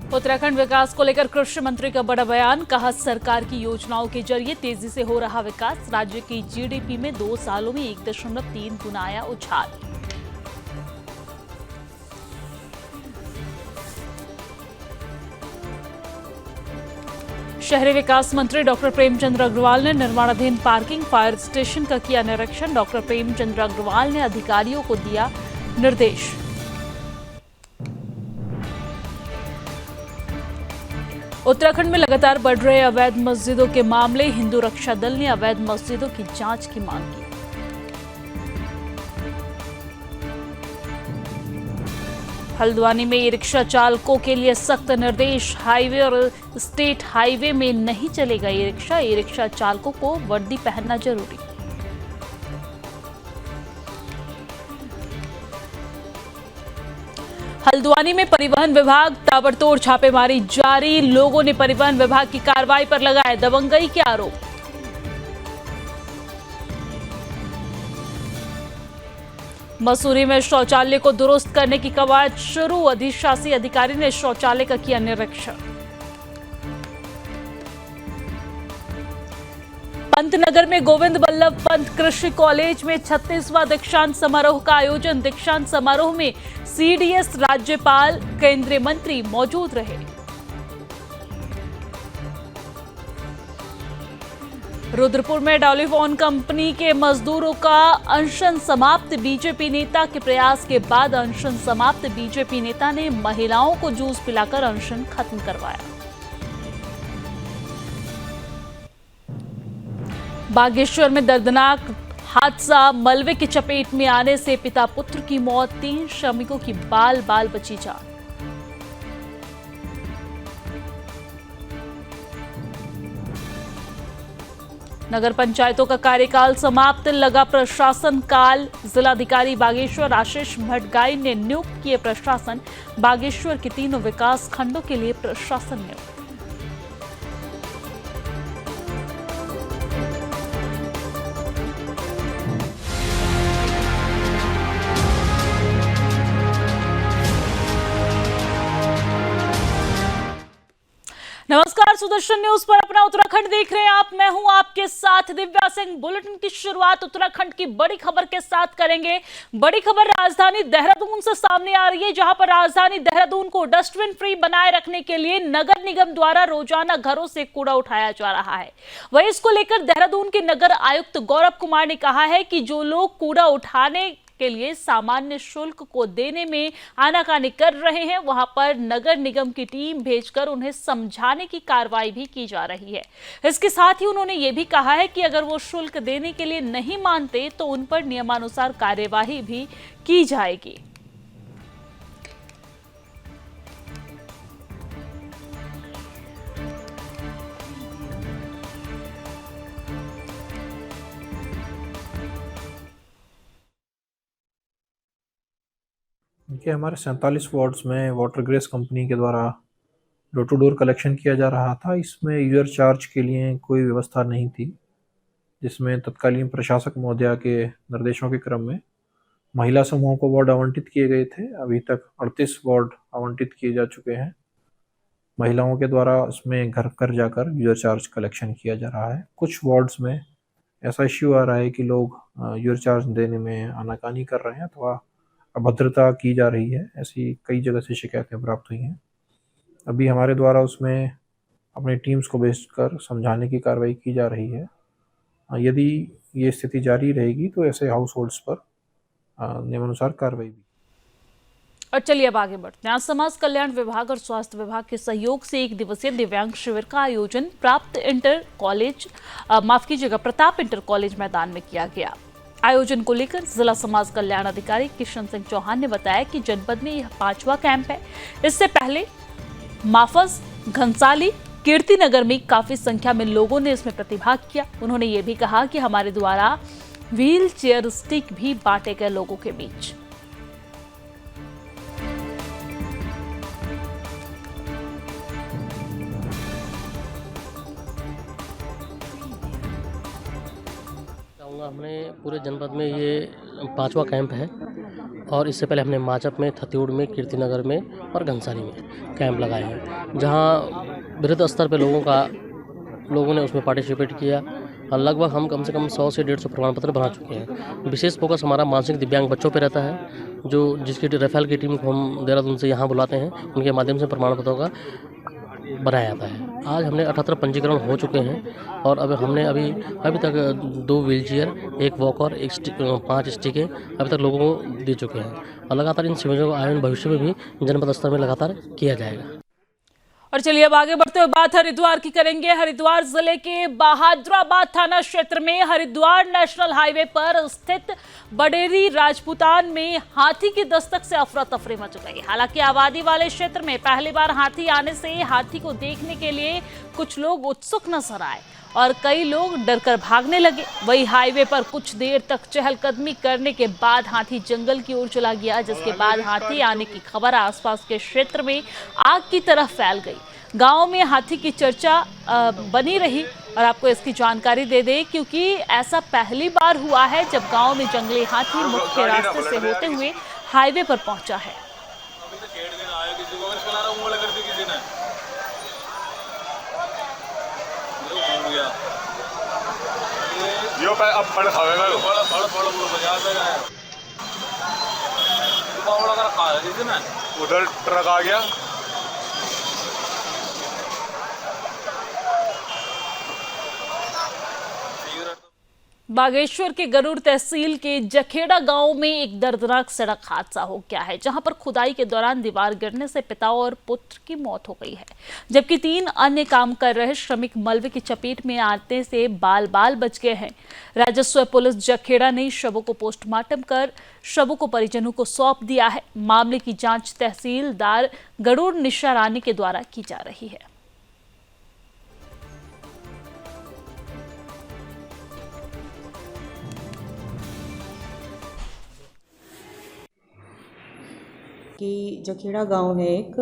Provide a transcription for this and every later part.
उत्तराखंड विकास को लेकर कृषि मंत्री का बड़ा बयान। कहा, सरकार की योजनाओं के जरिए तेजी से हो रहा विकास। राज्य की जीडीपी में 2 सालों में 1.3 गुना आया उछाल। शहरी विकास मंत्री डॉक्टर प्रेमचंद अग्रवाल ने निर्माणाधीन पार्किंग फायर स्टेशन का किया निरीक्षण। डॉक्टर प्रेमचंद अग्रवाल ने अधिकारियों को दिया निर्देश। उत्तराखंड में लगातार बढ़ रहे अवैध मस्जिदों के मामले। हिंदू रक्षा दल ने अवैध मस्जिदों की जांच की मांग की। हल्द्वानी में ई रिक्शा चालकों के लिए सख्त निर्देश। हाईवे और स्टेट हाईवे में नहीं चलेगा ई रिक्शा। ई रिक्शा चालकों को वर्दी पहनना जरूरी। हल्द्वानी में परिवहन विभाग ताबड़तोड़ छापेमारी जारी। लोगों ने परिवहन विभाग की कार्रवाई पर लगाए दबंगई के आरोप। मसूरी में शौचालय को दुरुस्त करने की कवायद शुरू। अधिशासी अधिकारी ने शौचालय का किया निरीक्षण। पंतनगर में गोविंद बल्लभ पंत कृषि कॉलेज में 36वां दीक्षांत समारोह का आयोजन। दीक्षांत समारोह में सीडीएस, राज्यपाल, केंद्रीय मंत्री मौजूद रहे। रुद्रपुर में डॉलिवॉन कंपनी के मजदूरों का अनशन समाप्त। बीजेपी नेता के प्रयास के बाद अनशन समाप्त। बीजेपी नेता ने महिलाओं को जूस पिलाकर अनशन खत्म करवाया। बागेश्वर में दर्दनाक हादसा। मलबे की चपेट में आने से पिता पुत्र की मौत। 3 श्रमिकों की बाल बाल बची जान। नगर पंचायतों का कार्यकाल समाप्त। लगा प्रशासन काल। जिलाधिकारी बागेश्वर आशीष भटगाई ने नियुक्त किए प्रशासन। बागेश्वर के 3 विकास खंडों के लिए प्रशासन नियुक्त। नमस्कार, सुदर्शन न्यूज पर अपना उत्तराखंड देख रहे हैं आप। मैं हूं आपके साथ दिव्या सिंह। बुलेटिन की शुरुआत उत्तराखंड की बड़ी खबर के साथ करेंगे। बड़ी खबर राजधानी देहरादून से सामने आ रही है, जहां पर राजधानी देहरादून को डस्टबिन फ्री बनाए रखने के लिए नगर निगम द्वारा रोजाना घरों से कूड़ा उठाया जा रहा है। वहीं इसको लेकर देहरादून के नगर आयुक्त गौरव कुमार ने कहा है कि जो लोग कूड़ा उठाने के लिए सामान्य शुल्क को देने में आनाकानी कर रहे हैं, वहां पर नगर निगम की टीम भेजकर उन्हें समझाने की कार्रवाई भी की जा रही है। इसके साथ ही उन्होंने ये भी कहा है कि अगर वो शुल्क देने के लिए नहीं मानते तो उन पर नियमानुसार कार्यवाही भी की जाएगी। देखिए, हमारे 47 वार्ड्स में वाटर ग्रेस कंपनी के द्वारा डोर टू डोर कलेक्शन किया जा रहा था। इसमें यूजर चार्ज के लिए कोई व्यवस्था नहीं थी, जिसमें तत्कालीन प्रशासक महोदया के निर्देशों के क्रम में महिला समूहों को वार्ड आवंटित किए गए थे। अभी तक 38 वार्ड आवंटित किए जा चुके हैं। महिलाओं के द्वारा उसमें घर घर जाकर यूजर चार्ज कलेक्शन किया जा रहा है। कुछ वार्ड्स में ऐसा इश्यू आ रहा है कि लोग यूजर चार्ज देने में आनाकानी कर रहे हैं अथवा अभद्रता की जा रही है। ऐसी कई जगह से शिकायतें प्राप्त हुई हैं। अभी हमारे द्वारा उसमें अपनी टीम्स को भेजकर समझाने की कार्रवाई की जा रही है। यदि ये स्थिति जारी रहेगी तो ऐसे हाउस होल्ड्स पर नियमानुसार कार्रवाई भी। और चलिए अब आगे बढ़ते हैं। आज समाज कल्याण विभाग और स्वास्थ्य विभाग के सहयोग से 1 दिवसीय दिव्यांग शिविर का आयोजन प्रताप इंटर कॉलेज मैदान में किया गया। आयोजन को लेकर जिला समाज कल्याण अधिकारी किशन सिंह चौहान ने बताया कि जनपद में यह 5वां कैंप है। इससे पहले माफज, घनसाली, कीर्तिनगर में काफी संख्या में लोगों ने इसमें प्रतिभाग किया। उन्होंने ये भी कहा कि हमारे द्वारा व्हील चेयर स्टिक भी बांटे गए लोगों के बीच। हमने पूरे जनपद में ये 5वां कैंप है और इससे पहले हमने माचप में, थत्यूड़ में, कीर्तिनगर में और घनसाली में कैंप लगाए हैं, जहां वृहद स्तर पे लोगों ने उसमें पार्टिसिपेट किया और लगभग हम कम से कम 100 से 150 प्रमाण पत्र बना चुके हैं। विशेष फोकस हमारा मानसिक दिव्यांग बच्चों पे रहता है, जिसकी रेफेल की टीम को हम देहरादून से यहाँ बुलाते हैं, उनके माध्यम से प्रमाण पत्रों का बनाया जाता है। आज हमने 78 पंजीकरण हो चुके हैं और अब हमने अभी तक 2 व्हीलचेयर, 1 वॉकर, 5 स्टिकें अभी तक लोगों को दे चुके हैं और लगातार इन शिविरों का आयोजन भविष्य में भी जनपद स्तर में लगातार किया जाएगा। और चलिए अब आगे बढ़ते हुए बात हरिद्वार की करेंगे। हरिद्वार जिले के बहादुराबाद थाना क्षेत्र में हरिद्वार नेशनल हाईवे पर स्थित बडेरी राजपूतान में हाथी की दस्तक से अफरा तफरी मच गई। हालांकि आबादी वाले क्षेत्र में पहली बार हाथी आने से हाथी को देखने के लिए कुछ लोग उत्सुक नजर आए और कई लोग डरकर भागने लगे। वही हाईवे पर कुछ देर तक चहलकदमी करने के बाद हाथी जंगल की ओर चला गया, जिसके बाद हाथी आने की खबर आसपास के क्षेत्र में आग की तरह फैल गई। गांव में हाथी की चर्चा बनी रही और आपको इसकी जानकारी दे दें क्योंकि ऐसा पहली बार हुआ है जब गांव में जंगली हाथी मुख्य रास्ते से होते हुए हाईवे पर पहुंचा है। यो अब पड़ खावेगा उधर ट्रक आ गया। बागेश्वर के गरुड़ तहसील के जखेड़ा गांव में एक दर्दनाक सड़क हादसा हो गया है, जहां पर खुदाई के दौरान दीवार गिरने से पिता और पुत्र की मौत हो गई है, जबकि 3 अन्य काम कर रहे श्रमिक मलबे की चपेट में आने से बाल बाल बच गए हैं। राजस्व पुलिस जखेड़ा ने शवों को पोस्टमार्टम कर शवों को परिजनों को सौंप दिया है। मामले की जांच तहसीलदार गरुड़ निशा रानी के द्वारा की जा रही है। कि जखेड़ा गांव है एक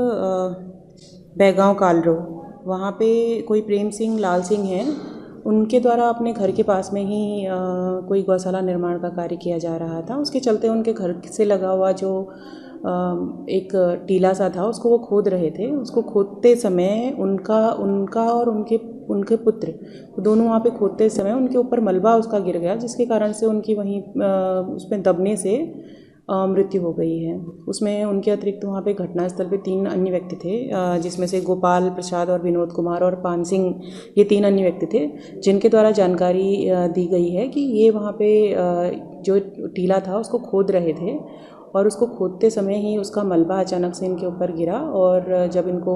बैगांव कालरो, वहाँ पे कोई प्रेम सिंह लाल सिंह हैं, उनके द्वारा अपने घर के पास में ही कोई गौशाला निर्माण का कार्य किया जा रहा था। उसके चलते उनके घर से लगा हुआ जो एक टीला सा था उसको वो खोद रहे थे। उसको खोदते समय उनका और उनके पुत्र दोनों वहाँ पे खोदते समय उनके ऊपर मलबा उसका गिर गया, जिसके कारण से उनकी वहीं उसमें दबने से मृत्यु हो गई है। उसमें उनके अतिरिक्त वहाँ पे घटनास्थल पे 3 अन्य व्यक्ति थे, जिसमें से गोपाल प्रसाद और विनोद कुमार और पान सिंह, ये 3 अन्य व्यक्ति थे जिनके द्वारा जानकारी दी गई है कि ये वहाँ पे जो टीला था उसको खोद रहे थे और उसको खोदते समय ही उसका मलबा अचानक से इनके ऊपर गिरा और जब इनको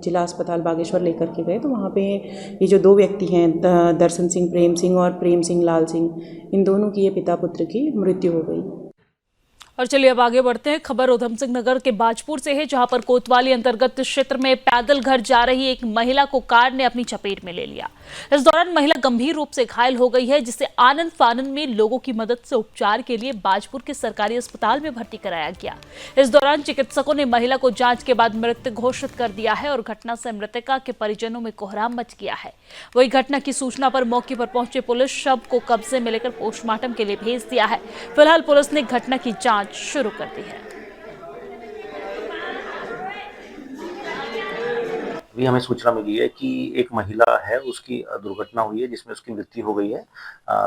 जिला अस्पताल बागेश्वर लेकर के गए तो वहाँ पे ये जो 2 व्यक्ति हैं दर्शन सिंह प्रेम सिंह और प्रेम सिंह लाल सिंह, इन दोनों की ये पिता पुत्र की मृत्यु हो गई। और चलिए अब आगे बढ़ते हैं। खबर उधम सिंह नगर के बाजपुर से है, जहां पर कोतवाली अंतर्गत क्षेत्र में पैदल घर जा रही एक महिला को कार ने अपनी चपेट में ले लिया। इस दौरान महिला गंभीर रूप से घायल हो गई है, जिसे आनंद फानंद में लोगों की मदद से उपचार के लिए बाजपुर के सरकारी अस्पताल में भर्ती कराया गया। इस दौरान चिकित्सकों ने महिला को जांच के बाद मृत घोषित कर दिया है और घटना से मृतका के परिजनों में कोहराम मच गया है। वही घटना की सूचना पर मौके पर पहुंचे पुलिस शव को कब्जे में लेकर पोस्टमार्टम के लिए भेज दिया है। फिलहाल पुलिस ने घटना की जांच शुरू कर दी है। अभी हमें सूचना मिली है कि एक महिला है, उसकी दुर्घटना हुई है जिसमें उसकी मृत्यु हो गई है।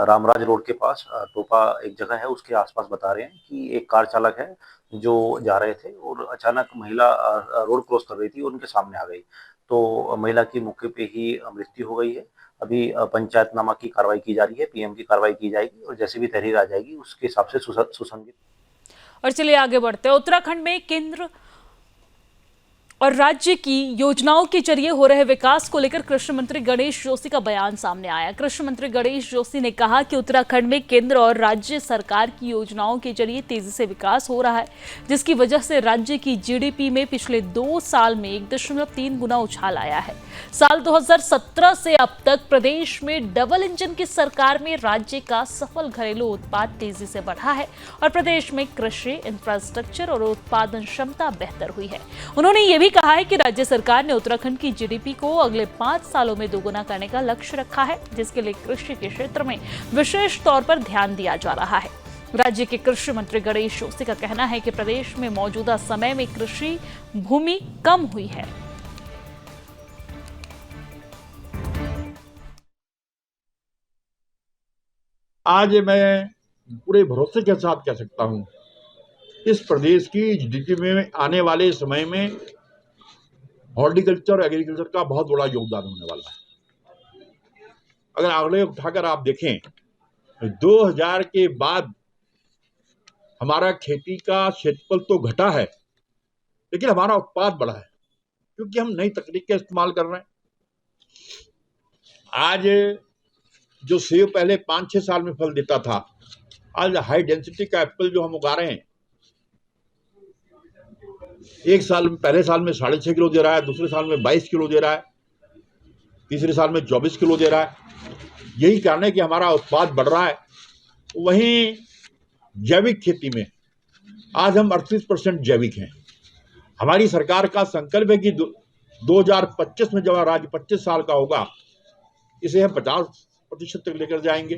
रामराज रोड के पास टोपा एक जगह है, उसके आसपास बता रहे हैं कि एक कार चालक है जो जा रहे थे और अचानक महिला रोड क्रॉस कर रही थी और उनके सामने आ गई, तो महिला की मौके पे ही मृत्यु हो गई है। अभी पंचायतनामा की कार्रवाई की जा रही है, पीएम की कार्रवाई की जाएगी और जैसे भी तहरीर आ जाएगी उसके हिसाब से सुसंगत। और चलिए आगे बढ़ते हैं। उत्तराखंड में केंद्र और राज्य की योजनाओं के जरिए हो रहे विकास को लेकर कृषि मंत्री गणेश जोशी का बयान सामने आया। कृषि मंत्री गणेश जोशी ने कहा कि उत्तराखंड में केंद्र और राज्य सरकार की योजनाओं के जरिए तेजी से विकास हो रहा है, जिसकी वजह से राज्य की जीडीपी में पिछले 2 साल में 1.3 गुना उछाल आया है। साल 2017 से अब तक प्रदेश में डबल इंजन की सरकार में राज्य का सकल घरेलू उत्पाद तेजी से बढ़ा है और प्रदेश में कृषि, इंफ्रास्ट्रक्चर और उत्पादन क्षमता बेहतर हुई है। उन्होंने ये भी कहा है कि राज्य सरकार ने उत्तराखंड की जीडीपी को अगले 5 सालों में दोगुना करने का लक्ष्य रखा है, जिसके लिए कृषि के क्षेत्र में विशेष तौर पर ध्यान दिया जा रहा है। राज्य के कृषि मंत्री गणेश जोशी का कहना है कि प्रदेश में मौजूदा समय में कृषि भूमि कम हुई है। आज मैं पूरे भरोसे के साथ कह सकता हूं, इस प्रदेश की जीडीपी में आने वाले समय में हॉर्टिकल्चर और एग्रीकल्चर का बहुत बड़ा योगदान होने वाला है। अगर आंकड़े उठाकर आप देखें, 2000 के बाद हमारा खेती का क्षेत्रफल तो घटा है, लेकिन हमारा उत्पाद बढ़ा है, क्योंकि हम नई तकनीक का इस्तेमाल कर रहे हैं। आज जो सेब पहले 5-6 साल में फल देता था, आज हाई डेंसिटी का एप्पल जो हम उगा रहे हैं, एक साल में, पहले साल में 6.5 किलो दे रहा है, दूसरे साल में 22 किलो दे रहा है, तीसरे साल में 24 किलो दे रहा है। यही कारण है कि हमारा उत्पाद बढ़ रहा है। वहीं जैविक खेती में आज हम 38% जैविक हैं। हमारी सरकार का संकल्प है कि 2025 में जब राज्य 25 साल का होगा, इसे हम 50% तक लेकर जाएंगे।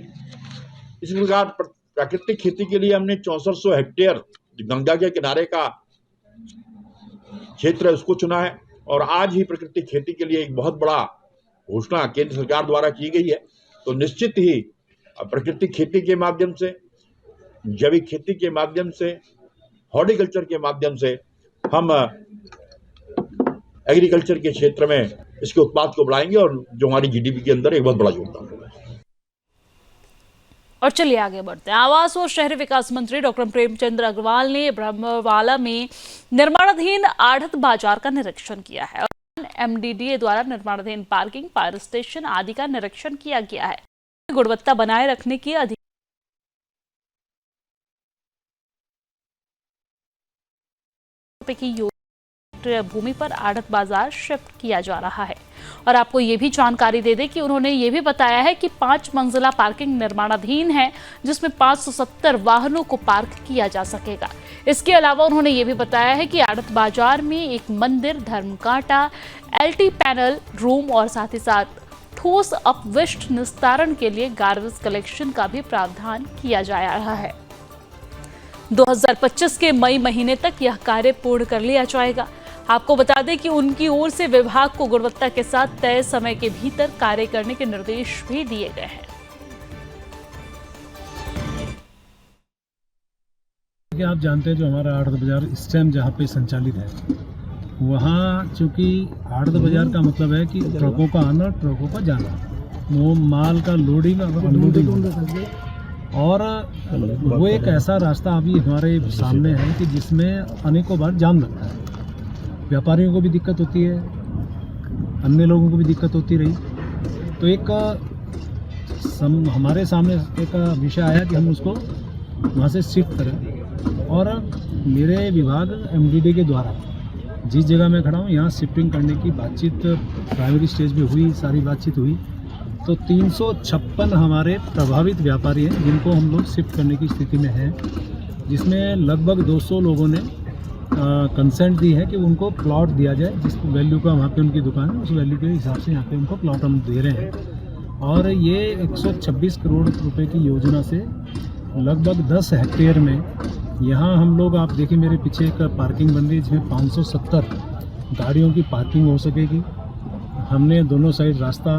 इस प्रकार प्राकृतिक खेती के लिए हमने 6400 हेक्टेयर गंगा के किनारे का क्षेत्र है, उसको चुना है। और आज ही प्राकृतिक खेती के लिए एक बहुत बड़ा घोषणा केंद्र सरकार द्वारा की गई है। तो निश्चित ही प्राकृतिक खेती के माध्यम से, जैविक खेती के माध्यम से, हॉर्टिकल्चर के माध्यम से हम एग्रीकल्चर के क्षेत्र में इसके उत्पाद को बढ़ाएंगे और जो हमारी जीडीपी के अंदर एक बहुत बड़ा योगदान होगा। और चलिए आगे बढ़ते हैं। आवास और शहरी विकास मंत्री डॉक्टर प्रेमचंद्र अग्रवाल ने ब्रह्मवाला में निर्माणाधीन आढ़त बाजार का निरीक्षण किया है और एमडीडीए द्वारा निर्माणाधीन पार्किंग, फायर स्टेशन आदि का निरीक्षण किया गया है। गुणवत्ता बनाए रखने की भूमि पर आढ़त बाजार शिफ्ट किया जा रहा है। और आपको ये भी जानकारी दे दें कि उन्होंने ये भी बताया है कि 5 मंजिला पार्किंग निर्माणाधीन है, जिसमें 570 वाहनों को पार्क किया जा सकेगा। इसके अलावा उन्होंने ये भी बताया है कि आढ़त बाजार में एक मंदिर, धर्मकांटा, एलटी पैनल रूम और साथ ही साथ ठोस अपविष्ट निस्तारण के लिए गार्बेज कलेक्शन का भी प्रावधान किया जा रहा है। 2025 के मई महीने तक यह कार्य पूर्ण कर लिया जाएगा। आपको बता दें कि उनकी ओर से विभाग को गुणवत्ता के साथ तय समय के भीतर कार्य करने के निर्देश भी दिए गए हैं। आप जानते हैं जो हमारा आढ़त बाजार इस टाइम जहाँ पे संचालित है, वहाँ चूँकि आढ़त बाजार का मतलब है कि ट्रकों का आना, ट्रकों का जाना, वो माल का लोडिंग और अनलोडिंग, और वो एक ऐसा रास्ता अभी हमारे सामने है कि जिसमें अनेकों बार जाम लगता है। व्यापारियों को भी दिक्कत होती है, अन्य लोगों को भी दिक्कत होती रही। तो एक हमारे सामने एक विषय आया कि हम उसको वहाँ से शिफ्ट करें, और मेरे विभाग एमडीडी के द्वारा जिस जगह मैं खड़ा हूँ यहाँ शिफ्टिंग करने की बातचीत प्राइमरी स्टेज पे हुई, सारी बातचीत हुई। तो 356 हमारे प्रभावित व्यापारी हैं जिनको हम लोग शिफ्ट करने की स्थिति में हैं, जिसमें लगभग 200 लोगों ने कंसेंट दी है कि उनको प्लॉट दिया जाए, जिस वैल्यू का वहाँ पे उनकी दुकान है, उस वैल्यू के हिसाब से यहाँ पे उनको प्लॉट हम दे रहे हैं। और ये 126 करोड़ रुपए की योजना से लगभग 10 हेक्टेयर में यहाँ हम लोग, आप देखिए मेरे पीछे एक पार्किंग बन रही है जिसमें 570 गाड़ियों की पार्किंग हो सकेगी। हमने दोनों साइड रास्ता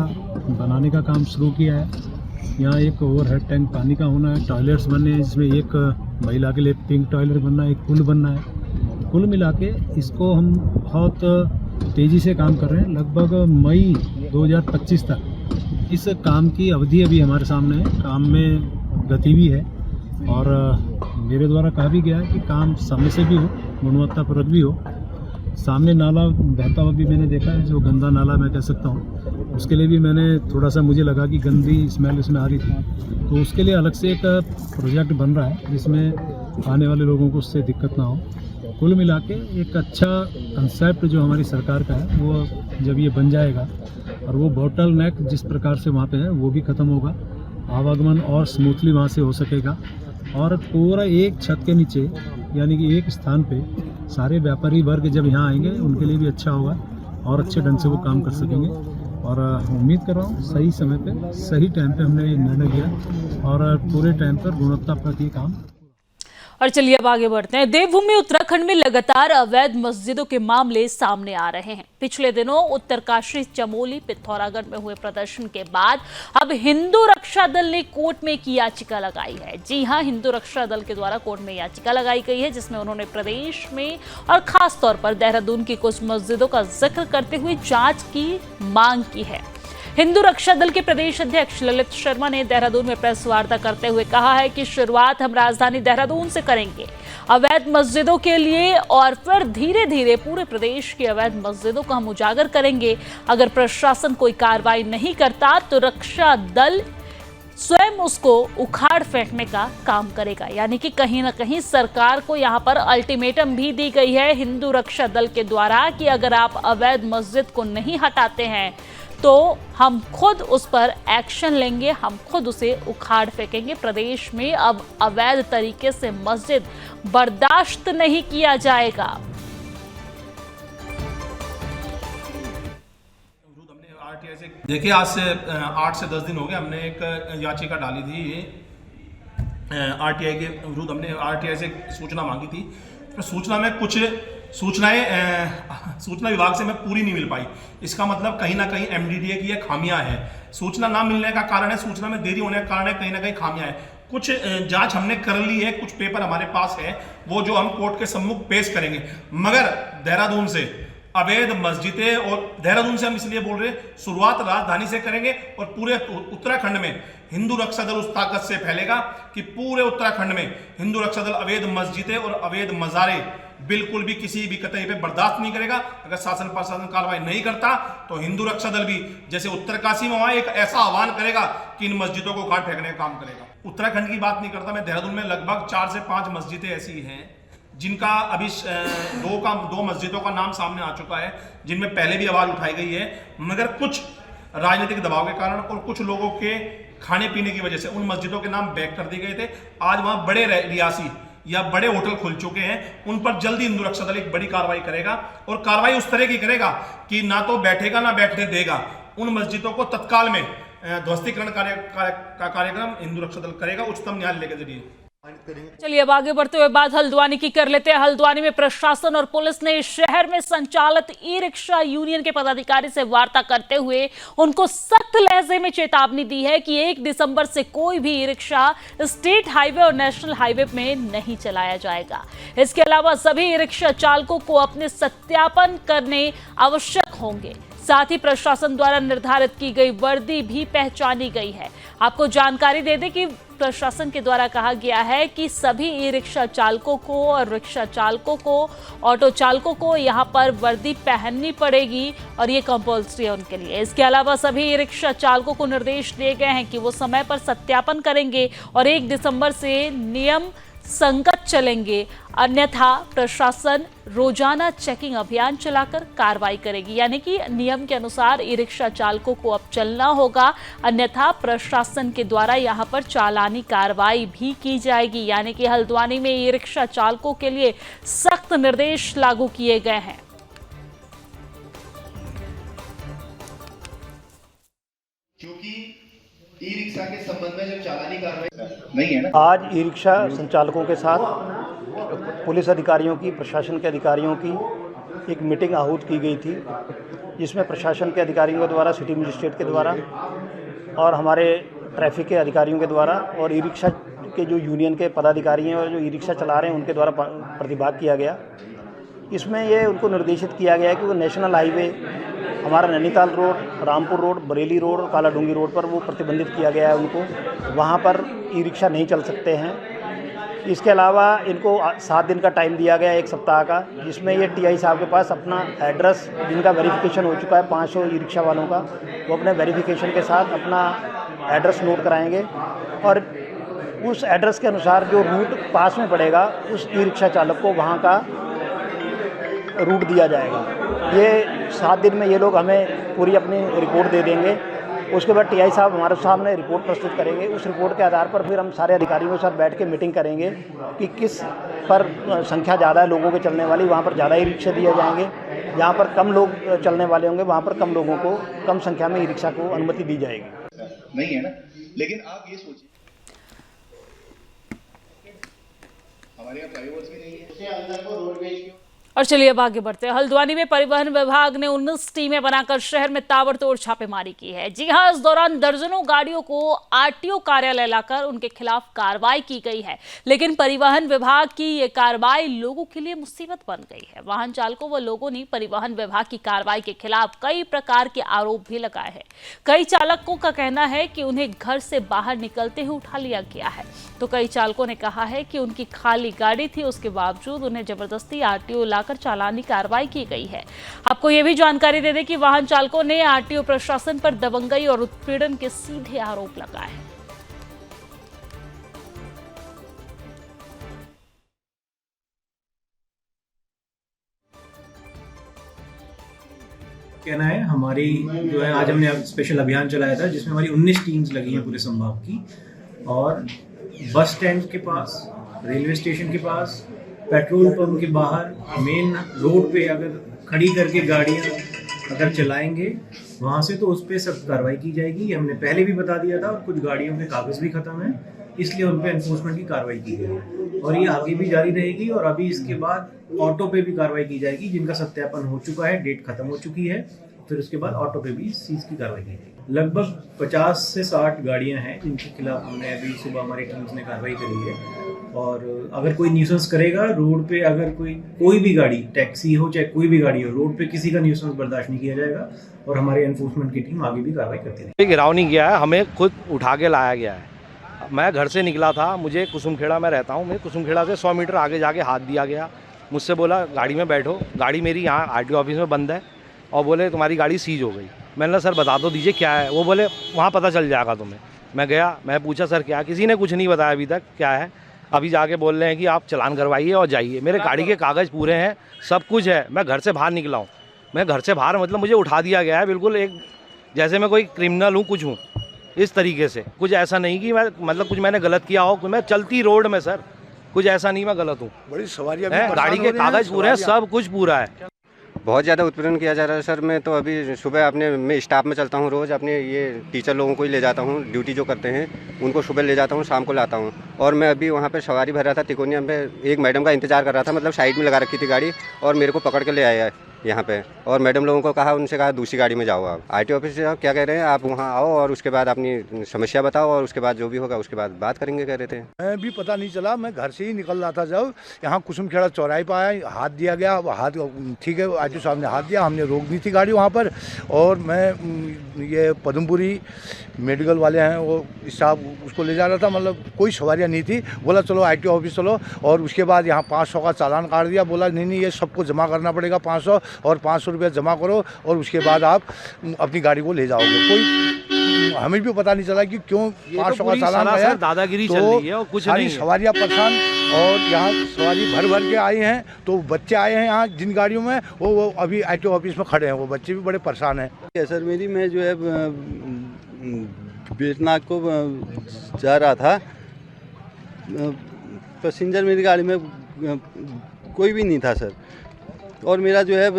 बनाने का काम शुरू किया है। यहाँ एक ओवरहेड टैंक पानी का होना है, टॉयलेट्स बनने हैं, जिसमें एक महिला के लिए पिंक टॉयलेट बनना है, एक पुल बनना है। कुल मिला के इसको हम बहुत तेज़ी से काम कर रहे हैं। लगभग मई 2025 तक इस काम की अवधि अभी हमारे सामने है। काम में गति भी है और मेरे द्वारा कहा भी गया है कि काम समय से भी हो, गुणवत्तापूर्वक भी हो। सामने नाला बहता हुआ भी मैंने देखा है, जो गंदा नाला मैं कह सकता हूँ, उसके लिए भी मैंने थोड़ा सा, मुझे लगा कि गंदी स्मेल उसमें आ रही थी, तो उसके लिए अलग से एक प्रोजेक्ट बन रहा है जिसमें आने वाले लोगों को उससे दिक्कत ना हो। कुल मिला के एक अच्छा कंसेप्ट जो हमारी सरकार का है, वो जब ये बन जाएगा और वो बॉटल नेक जिस प्रकार से वहाँ पे है वो भी ख़त्म होगा, आवागमन और स्मूथली वहाँ से हो सकेगा। और पूरा एक छत के नीचे, यानी कि एक स्थान पे सारे व्यापारी वर्ग जब यहाँ आएंगे उनके लिए भी अच्छा होगा और अच्छे ढंग से वो काम कर सकेंगे। और उम्मीद कर रहा हूँ सही समय पे, सही टाइम पे हमने ये निर्णय लिया और पूरे टाइम पर गुणवत्ता पर ये काम और चलिए अब आगे बढ़ते हैं। देवभूमि उत्तराखंड में लगातार अवैध मस्जिदों के मामले सामने आ रहे हैं। पिछले दिनों उत्तरकाशी, चमोली, पिथौरागढ़ में हुए प्रदर्शन के बाद अब हिंदू रक्षा दल ने कोर्ट में एक याचिका लगाई है। जी हां, हिंदू रक्षा दल के द्वारा कोर्ट में याचिका लगाई गई है, जिसमें उन्होंने प्रदेश में और खास तौर पर देहरादून की कुछ मस्जिदों का जिक्र करते हुए जांच की मांग की है। हिंदू रक्षा दल के प्रदेश अध्यक्ष ललित शर्मा ने देहरादून में प्रेस वार्ता करते हुए कहा है कि शुरुआत हम राजधानी देहरादून से करेंगे अवैध मस्जिदों के लिए, और फिर धीरे धीरे पूरे प्रदेश की अवैध मस्जिदों को हम उजागर करेंगे। अगर प्रशासन कोई कार्रवाई नहीं करता तो रक्षा दल स्वयं उसको उखाड़ फेंकने का काम करेगा। यानी कि कहीं ना कहीं सरकार को यहाँ पर अल्टीमेटम भी दी गई है हिंदू रक्षा दल के द्वारा कि अगर आप अवैध मस्जिद को नहीं हटाते हैं तो हम खुद उस पर एक्शन लेंगे, हम खुद उसे उखाड़ फेंकेंगे। प्रदेश में अब अवैध तरीके से मस्जिद बर्दाश्त नहीं किया जाएगा। देखिए, आज से 8 से 10 दिन हो गए, हमने एक याचिका डाली थी आरटीआई के विरुद्ध। हमने आरटीआई से सूचना मांगी थी। सूचना में कुछ सूचना विभाग से मैं पूरी नहीं मिल पाई। इसका मतलब कहीं ना कहीं एमडीडीए की ये खामियां है। सूचना ना मिलने का कारण है, सूचना में देरी होने का कारण है, कहीं ना कहीं खामियां है। कुछ जांच हमने कर ली है, कुछ पेपर हमारे पास है, वो जो हम कोर्ट के सम्मुख पेश करेंगे। मगर देहरादून से अवैध मस्जिदें, और देहरादून से हम इसलिए बोल रहे हैं, शुरुआत राजधानी से करेंगे और पूरे उत्तराखंड में हिंदू रक्षा दल उस ताकत से फैलेगा कि पूरे उत्तराखंड में हिंदू रक्षा दल अवैध मस्जिदें और अवैध मज़ारे बिल्कुल भी किसी भी कतई पे बर्दाश्त नहीं करेगा। अगर शासन प्रशासन कार्रवाई नहीं करता तो हिंदू रक्षा दल भी जैसे उत्तरकाशी में वहां एक ऐसा आह्वान करेगा कि इन मस्जिदों को उखाड़ फेंकने का काम करेगा। उत्तराखंड की बात नहीं करता मैं, देहरादून में लगभग 4 से 5 मस्जिदें ऐसी हैं जिनका अभी 2 मस्जिदों का नाम सामने आ चुका है, जिनमें पहले भी आवाज उठाई गई है, मगर कुछ राजनीतिक दबाव के कारण और कुछ लोगों के खाने पीने की वजह से उन मस्जिदों के नाम बैक कर दिए गए थे। आज वहां बड़े रियासी या बड़े होटल खुल चुके हैं, उन पर जल्दी हिंदू रक्षा दल एक बड़ी कार्रवाई करेगा, और कार्रवाई उस तरह की करेगा कि ना तो बैठेगा ना बैठने देगा। उन मस्जिदों को तत्काल में ध्वस्तीकरण का कार्यक्रम हिंदू रक्षा दल करेगा उच्चतम न्यायालय के जरिए। चलिए अब आगे बढ़ते हुए बात हल्द्वानी की कर लेते हैं। हल्द्वानी में प्रशासन और पुलिस ने शहर में संचालित ई रिक्शा यूनियन के पदाधिकारी से वार्ता करते हुए उनको सख्त लहजे में चेतावनी दी है कि 1 दिसंबर से कोई भी ई रिक्शा स्टेट हाईवे और नेशनल हाईवे में नहीं चलाया जाएगा। इसके अलावा सभी ई रिक्शा चालकों को अपने सत्यापन करने आवश्यक होंगे। साथ ही प्रशासन द्वारा निर्धारित की गई वर्दी भी पहचानी गई है। आपको जानकारी दे दें कि प्रशासन के द्वारा कहा गया है कि सभी ई रिक्शा चालकों को और रिक्शा चालकों को, ऑटो चालकों को यहाँ पर वर्दी पहननी पड़ेगी और ये कंपल्सरी है उनके लिए। इसके अलावा सभी ई रिक्शा चालकों को निर्देश दिए गए हैं कि वो समय पर सत्यापन करेंगे और 1 दिसंबर से नियम संगत चलेंगे, अन्यथा प्रशासन रोजाना चेकिंग अभियान चलाकर कार्रवाई करेगी। यानी कि नियम के अनुसार ई रिक्शा चालकों को अब चलना होगा, अन्यथा प्रशासन के द्वारा यहां पर चालानी कार्रवाई भी की जाएगी। यानी कि हल्द्वानी में ई रिक्शा चालकों के लिए सख्त निर्देश लागू किए गए हैं। ई रिक्शा के संबंध में जब चालानी कार्रवाई नहीं है ना, आज ई रिक्शा संचालकों के साथ पुलिस अधिकारियों की, प्रशासन के अधिकारियों की एक मीटिंग आहूत की गई थी, जिसमें प्रशासन के अधिकारियों के द्वारा, सिटी मजिस्ट्रेट के द्वारा और हमारे ट्रैफिक के अधिकारियों के द्वारा और ई रिक्शा के जो यूनियन के पदाधिकारी हैं और जो ई रिक्शा चला रहे हैं उनके द्वारा प्रतिभाग किया गया। इसमें ये उनको निर्देशित किया गया कि वो नेशनल हाईवे, हमारा Nainital road, Rampur road, Bareilly road और कालाडूंगी रोड पर वो प्रतिबंधित किया गया है उनको, वहाँ पर ई रिक्शा नहीं चल सकते हैं। इसके अलावा इनको 7 दिन का टाइम दिया गया, 1 सप्ताह का, जिसमें ये टीआई साहब के पास अपना एड्रेस, जिनका वेरिफिकेशन हो चुका है 500 ई रिक्शा वालों का, वो अपने वेरिफिकेशन के साथ अपना एड्रेस नोट कराएंगे और उस एड्रेस के अनुसार जो रूट पास में पड़ेगा उस ई रिक्शा चालक को वहाँ का रूट दिया जाएगा। ये 7 दिन में ये लोग हमें पूरी अपनी रिपोर्ट दे देंगे। उसके बाद टीआई साहब हमारे सामने रिपोर्ट प्रस्तुत करेंगे। उस रिपोर्ट के आधार पर फिर हम सारे अधिकारियों के साथ बैठ के मीटिंग करेंगे कि किस पर संख्या ज़्यादा है लोगों के चलने वाली, वहाँ पर ज़्यादा ई रिक्शा दिए जाएंगे, जहाँ पर कम लोग चलने वाले होंगे वहाँ पर कम लोगों को, कम संख्या में ई रिक्शा को अनुमति दी जाएगी। नहीं है ना, लेकिन आप ये सोचिए हमारे यहाँ फ्लाईओवर्स भी नहीं है, उससे अंदर को रोडवेज की। और चलिए अब आगे बढ़ते हैं। हल्द्वानी में परिवहन विभाग ने 19 टीमें बनाकर शहर में ताबड़तोड़ छापेमारी की है। जी हां, इस दौरान दर्जनों गाड़ियों को आरटीओ कार्यालय लाकर उनके खिलाफ कार्रवाई की गई है। लेकिन परिवहन विभाग की ये कार्रवाई लोगों के लिए मुसीबत बन गई है। वाहन चालकों व लोगों ने परिवहन विभाग की कार्रवाई के खिलाफ कई प्रकार के आरोप भी लगाए हैं। कई चालकों का कहना है कि उन्हें घर से बाहर निकलते ही उठा लिया गया है, तो कई चालकों ने कहा है कि उनकी खाली गाड़ी थी, उसके बावजूद उन्हें जबरदस्ती आरटीओ लाकर चालानी कार्रवाई की गई है। आपको यह भी जानकारी दे दें कि वाहन चालकों ने आरटीओ प्रशासन पर दबंगई और उत्पीड़न के सीधे आरोप लगाए हैं। कहना है हमारी जो है, आज हमने स्पेशल अभियान चलाया था जिसमें हमारी 19 टीम्स लगी हैं पूरे संभाग की, और बस स्टैंड के पास, रेलवे स्टेशन के पास, पेट्रोल पंप के बाहर, मेन रोड पे अगर खड़ी करके गाड़ियां अगर चलाएंगे वहाँ से, तो उस पर सख्त कार्रवाई की जाएगी। ये हमने पहले भी बता दिया था, और कुछ गाड़ियों के कागज़ भी ख़त्म है, इसलिए उन पर एनफोर्समेंट की कार्रवाई की गई है, और ये आगे भी जारी रहेगी। और अभी इसके बाद ऑटो पे भी कार्रवाई की जाएगी, जिनका सत्यापन हो चुका है, डेट खत्म हो चुकी है, फिर उसके बाद ऑटो पे भी सीज की कार्रवाई की जाएगी। लगभग 50 से 60 गाड़ियां हैं जिनके खिलाफ हमने अभी सुबह हमारी टीम्स ने कार्रवाई करी है। और अगर कोई न्यूसेंस करेगा रोड पे, अगर कोई भी गाड़ी, टैक्सी हो चाहे कोई भी गाड़ी हो, रोड पे किसी का न्यूसेंस बर्दाश्त नहीं किया जाएगा, और हमारे एनफोर्समेंट की टीम आगे भी कार्रवाई करती रहेगी। गिराव नहीं किया है, हमें खुद उठा के लाया गया है। मैं घर से निकला था, मुझे कुसुमखेड़ा में रहता हूँ, मैं कुसुमखेड़ा से 100 मीटर आगे जाके हाथ दिया गया, मुझसे बोला गाड़ी में बैठो, गाड़ी मेरी यहाँ आरटीओ ऑफिस में बंद है, और बोले तुम्हारी गाड़ी सीज हो गई। मैंने सर बता दो दीजिए क्या है, वो बोले वहाँ पता चल जाएगा तुम्हें। मैं गया, मैं पूछा सर क्या, किसी ने कुछ नहीं बताया अभी तक क्या है। अभी जाके बोल रहे हैं कि आप चालान करवाइए और जाइए। मेरे गाड़ी के कागज़ पूरे हैं, सब कुछ है, मैं घर से बाहर निकला हूँ। मैं घर से बाहर मतलब मुझे उठा दिया गया है, बिल्कुल एक जैसे मैं कोई क्रिमिनल हूँ, कुछ हूँ इस तरीके से। कुछ ऐसा नहीं कि मैं मतलब कुछ मैंने गलत किया हो, मैं चलती रोड में सर, कुछ ऐसा नहीं मैं गलत हूँ। बड़ी सवारियाँ, गाड़ी के कागज़ पूरे हैं, सब कुछ पूरा है। बहुत ज़्यादा उत्पीड़न किया जा रहा है सर। मैं तो अभी सुबह मैं स्टाफ में चलता हूँ, रोज़ अपने ये टीचर लोगों को ही ले जाता हूँ, ड्यूटी जो करते हैं उनको सुबह ले जाता हूँ, शाम को लाता हूँ। और मैं अभी वहाँ पे सवारी भर रहा था तिकोनिया में, एक मैडम का इंतज़ार कर रहा था, मतलब साइड में लगा रखी थी गाड़ी, और मेरे को पकड़ के ले आया है यहाँ पे। और मैडम लोगों को कहा, उनसे कहा दूसरी गाड़ी में जाओ आप। आरटीओ ऑफिस से क्या कह रहे हैं, आप वहाँ आओ और उसके बाद अपनी समस्या बताओ, और उसके बाद जो भी होगा उसके बाद बात करेंगे कह रहे थे। मैं भी पता नहीं चला, मैं घर से ही निकल रहा था जब यहाँ कुसुमखेड़ा चौराहे पर आया, हाथ दिया गया, हाथ ठीक है, आरटीओ साहब ने हाथ दिया, हमने रोक दी थी गाड़ी वहाँ पर। और मैं ये पदमपुरी मेडिकल वाले हैं, वो स्टाफ उसको ले जा रहा था, मतलब कोई सवारियाँ नहीं थी। बोला चलो आरटीओ ऑफिस चलो, और उसके बाद यहाँ 500 का चालान काट दिया। बोला नहीं ये सबको जमा करना पड़ेगा 500, और 500 रुपया जमा करो, और उसके बाद आप अपनी गाड़ी को ले जाओगे। कोई हमें भी पता नहीं चला कि क्यों 500 का चालान आया। दादागिरी चल रही है और कुछ नहीं है। सवारियाँ परेशान, और यहाँ सवारी भर भर के आए हैं, तो बच्चे आए हैं यहाँ जिन गाड़ियों में, वो अभी आरटीओ ऑफिस में खड़े हैं, वो बच्चे भी बड़े परेशान हैं। सर मेरी, मैं जो है बेतनाग को जा रहा था, पैसेंजर मेरी गाड़ी में कोई भी नहीं था सर, और मेरा जो है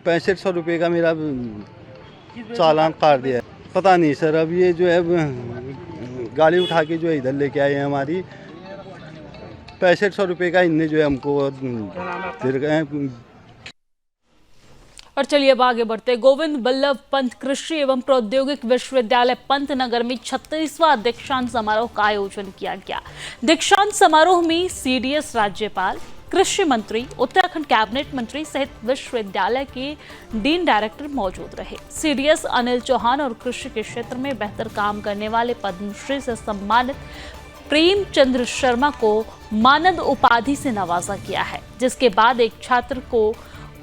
6500 रुपये का मेरा चालान काट दिया। पता नहीं सर, अब ये जो है गाड़ी उठा के जो है इधर लेके आए हैं हमारी, 6500 रुपये का इनने जो है हमको दे गए हैं। और चलिए अब आगे बढ़ते। गोविंद बल्लभ पंत कृषि एवं प्रौद्योगिक विश्वविद्यालय पंतनगर में 36वां दीक्षांत समारोह का आयोजन किया गया। दीक्षांत समारोह में सीडीएस राज्यपाल, कृषि मंत्री, उत्तराखंड कैबिनेट मंत्री सहित विश्वविद्यालय के डीन डायरेक्टर मौजूद रहे। सीडीएस अनिल चौहान और कृषि के क्षेत्र में बेहतर काम करने वाले पद्मश्री से सम्मानित प्रेमचंद्र शर्मा को मानद उपाधि से नवाजा गया है, जिसके बाद एक छात्र को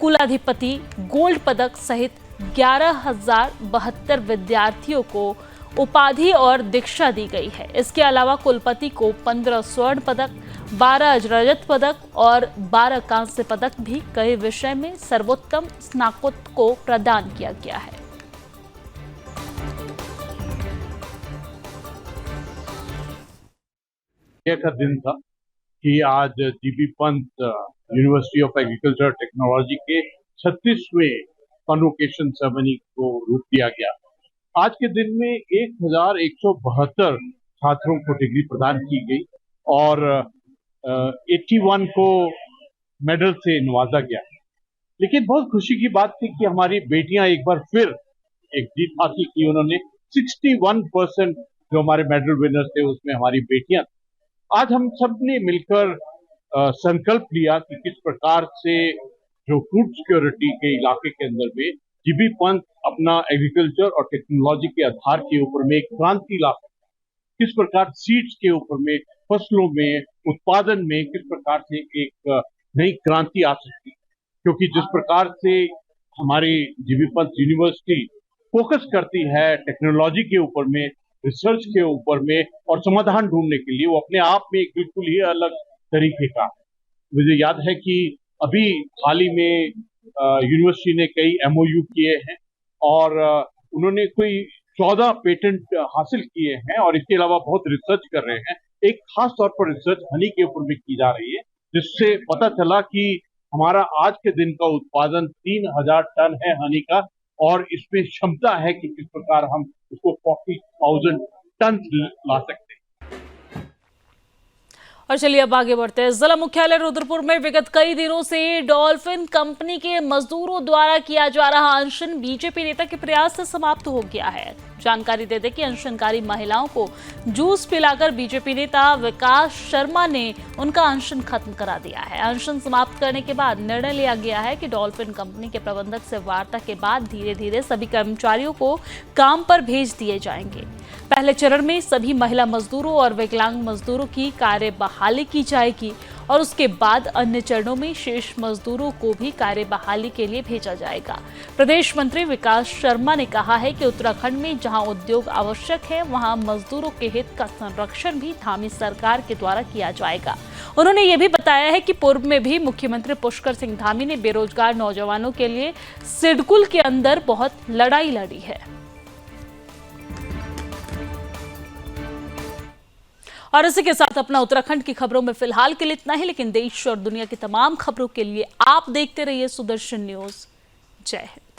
कुलाधिपति गोल्ड पदक सहित 11,072 विद्यार्थियों को उपाधि और दीक्षा दी गई है। इसके अलावा कुलपति को 15 स्वर्ण पदक, 12 रजत पदक और 12 कांस्य पदक भी कई विषय में सर्वोत्तम स्नातक को प्रदान किया गया है। का दिन था कि आज GB Pant university of agriculture technology के 36वें कन्वोकेशन सेरेमनी को रूप दिया गया। आज के दिन में 1172 छात्रों को डिग्री प्रदान की गई और 81 को मेडल से नवाजा गया। लेकिन बहुत खुशी की बात थी कि हमारी बेटियां एक बार फिर एक जीत हासिल की। उन्होंने 61% जो हमारे मेडल विनर्स थे उसमें हमारी बेटियां। आज हम सब ने मिलकर संकल्प लिया कि किस प्रकार से जो फूड सिक्योरिटी के इलाके के अंदर में जीबी पंत अपना एग्रीकल्चर और टेक्नोलॉजी के आधार के ऊपर में एक क्रांति ला सकता है। किस प्रकार सीड्स के ऊपर में, फसलों में, उत्पादन में किस प्रकार से एक नई क्रांति आ सकती है। क्योंकि जिस प्रकार से हमारी जीबी पंत यूनिवर्सिटी फोकस करती है टेक्नोलॉजी के ऊपर में, रिसर्च के ऊपर में और समाधान ढूंढने के लिए, वो अपने आप में एक बिल्कुल ही अलग तरीके का। मुझे याद है कि अभी हाल ही में यूनिवर्सिटी ने कई MOU किए हैं और उन्होंने कोई 14 पेटेंट हासिल किए हैं और इसके अलावा बहुत रिसर्च कर रहे हैं। एक खास तौर पर रिसर्च हनी के ऊपर भी की जा रही है, जिससे पता चला कि हमारा आज के दिन का उत्पादन 3000 टन है हनी का और इसमें क्षमता है कि किस प्रकार हम उसको 40,000 टन ला सकते हैं। और चलिए अब आगे बढ़ते हैं। जिला मुख्यालय रुद्रपुर में विगत कई दिनों से डॉल्फिन कंपनी के मजदूरों द्वारा किया जा रहा अनशन बीजेपी नेता के प्रयास से समाप्त हो गया है। जानकारी दे दें कि अनशनकारी महिलाओं को जूस पिलाकर बीजेपी नेता विकास शर्मा ने उनका अनशन खत्म करा दिया है। अनशन समाप्त करने के बाद निर्णय लिया गया है कि डॉल्फिन कंपनी के प्रबंधक से वार्ता के बाद धीरे धीरे सभी कर्मचारियों को काम पर भेज दिए जाएंगे। पहले चरण में सभी महिला मजदूरों और विकलांग मजदूरों की कार्य बहाली की जाएगी और उसके बाद अन्य चरणों में शेष मजदूरों को भी कार्य बहाली के लिए भेजा जाएगा। प्रदेश मंत्री विकास शर्मा ने कहा है कि उत्तराखंड में जहां उद्योग आवश्यक है वहां मजदूरों के हित का संरक्षण भी धामी सरकार के द्वारा किया जाएगा। उन्होंने ये भी बताया है कि पूर्व में भी मुख्यमंत्री पुष्कर सिंह धामी ने बेरोजगार नौजवानों के लिए सिडकुल के अंदर बहुत लड़ाई लड़ी है। और इसी के साथ अपना उत्तराखंड की खबरों में फिलहाल के लिए इतना ही, लेकिन देश और दुनिया की तमाम खबरों के लिए आप देखते रहिए सुदर्शन न्यूज। जय हिंद।